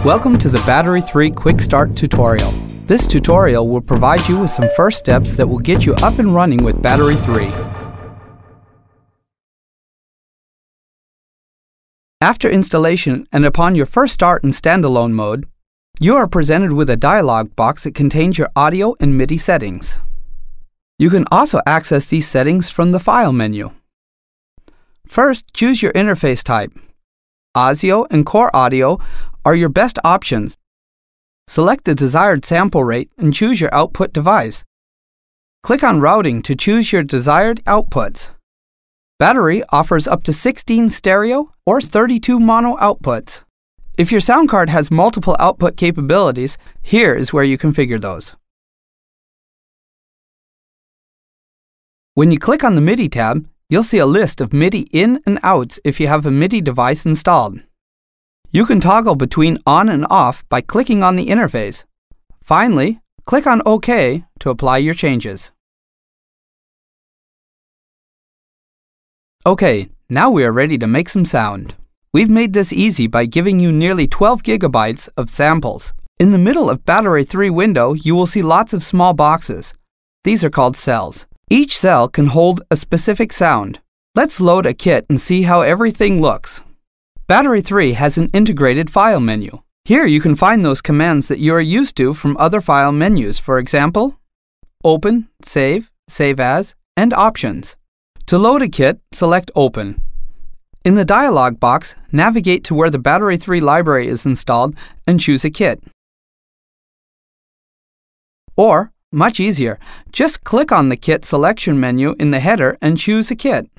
Welcome to the Battery 3 Quick Start tutorial. This tutorial will provide you with some first steps that will get you up and running with Battery 3. After installation and upon your first start in standalone mode, you are presented with a dialog box that contains your audio and MIDI settings. You can also access these settings from the File menu. First, choose your interface type. Audio and Core Audio are your best options. Select the desired sample rate and choose your output device. Click on Routing to choose your desired outputs. Battery offers up to 16 stereo or 32 mono outputs. If your sound card has multiple output capabilities, here is where you configure those. When you click on the MIDI tab, you'll see a list of MIDI in and outs if you have a MIDI device installed. You can toggle between on and off by clicking on the interface. Finally, click on OK to apply your changes. Okay, now we are ready to make some sound. We've made this easy by giving you nearly 12 gigabytes of samples. In the middle of Battery 3 window, you will see lots of small boxes. These are called cells. Each cell can hold a specific sound. Let's load a kit and see how everything looks. Battery 3 has an integrated file menu. Here you can find those commands that you are used to from other file menus, for example, Open, Save, Save As, and Options. To load a kit, select Open. In the dialog box, navigate to where the Battery 3 library is installed and choose a kit. Or, much easier, just click on the Kit selection menu in the header and choose a kit.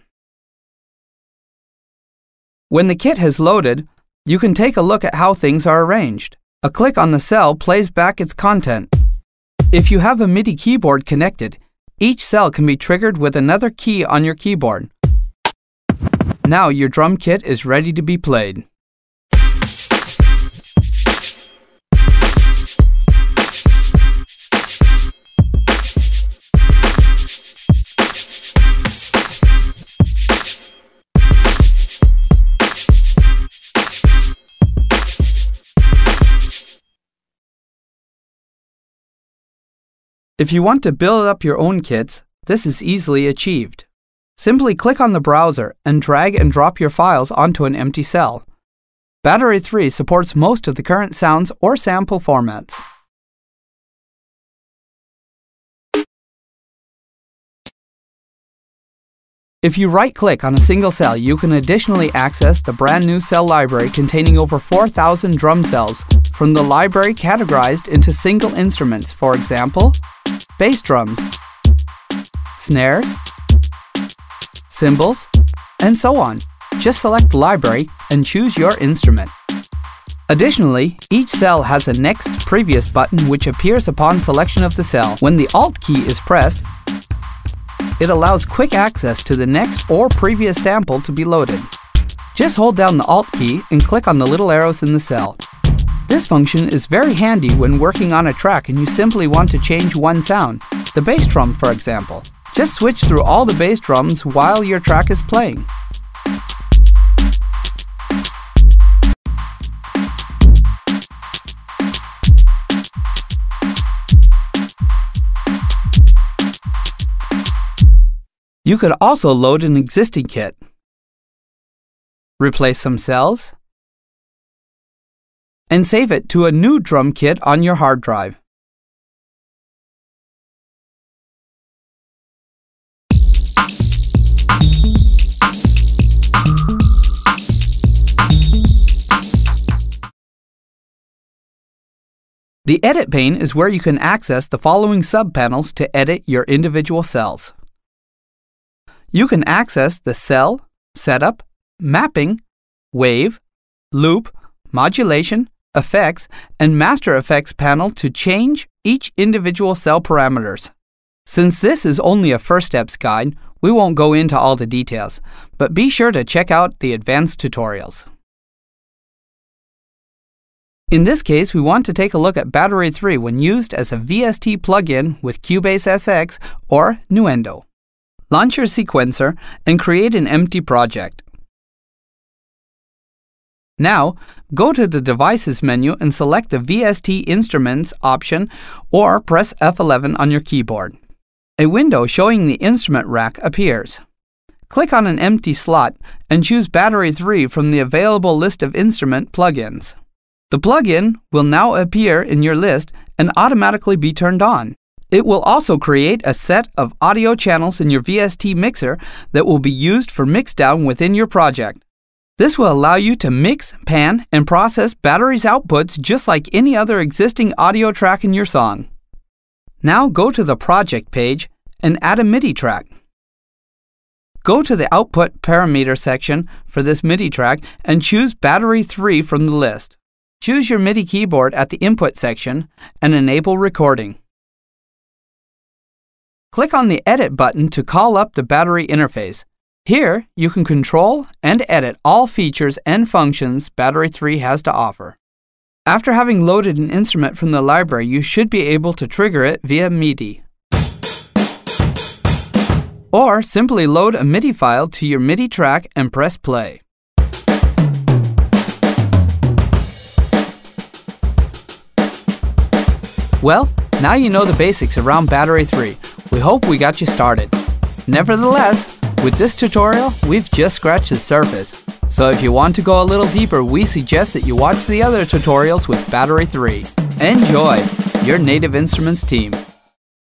When the kit has loaded, you can take a look at how things are arranged. A click on the cell plays back its content. If you have a MIDI keyboard connected, each cell can be triggered with another key on your keyboard. Now your drum kit is ready to be played. If you want to build up your own kits, this is easily achieved. Simply click on the browser and drag and drop your files onto an empty cell. Battery 3 supports most of the current sounds or sample formats. If you right-click on a single cell, you can additionally access the brand new cell library containing over 4,000 drum cells from the library categorized into single instruments, for example, bass drums, snares, cymbals, and so on. Just select the library and choose your instrument. Additionally, each cell has a Next Previous button which appears upon selection of the cell. When the Alt key is pressed, it allows quick access to the next or previous sample to be loaded. Just hold down the Alt key and click on the little arrows in the cell. This function is very handy when working on a track and you simply want to change one sound, the bass drum for example. Just switch through all the bass drums while your track is playing. You could also load an existing kit, replace some cells, and save it to a new drum kit on your hard drive. The Edit pane is where you can access the following subpanels to edit your individual cells. You can access the Cell, Setup, Mapping, Wave, Loop, Modulation, Effects, and Master Effects panel to change each individual cell parameters. Since this is only a first steps guide, we won't go into all the details, but be sure to check out the advanced tutorials. In this case, we want to take a look at Battery 3 when used as a VST plugin with Cubase SX or Nuendo. Launch your sequencer and create an empty project. Now, go to the Devices menu and select the VST Instruments option or press F11 on your keyboard. A window showing the instrument rack appears. Click on an empty slot and choose Battery 3 from the available list of instrument plugins. The plugin will now appear in your list and automatically be turned on. It will also create a set of audio channels in your VST mixer that will be used for mixdown within your project. This will allow you to mix, pan, and process Battery's outputs just like any other existing audio track in your song. Now go to the project page and add a MIDI track. Go to the Output Parameter section for this MIDI track and choose Battery 3 from the list. Choose your MIDI keyboard at the Input section and enable recording. Click on the Edit button to call up the Battery interface. Here, you can control and edit all features and functions Battery 3 has to offer. After having loaded an instrument from the library, you should be able to trigger it via MIDI. Or simply load a MIDI file to your MIDI track and press play. Well, now you know the basics around Battery 3. We hope we got you started. Nevertheless, with this tutorial, we've just scratched the surface. So if you want to go a little deeper, we suggest that you watch the other tutorials with Battery 3. Enjoy! Your Native Instruments team.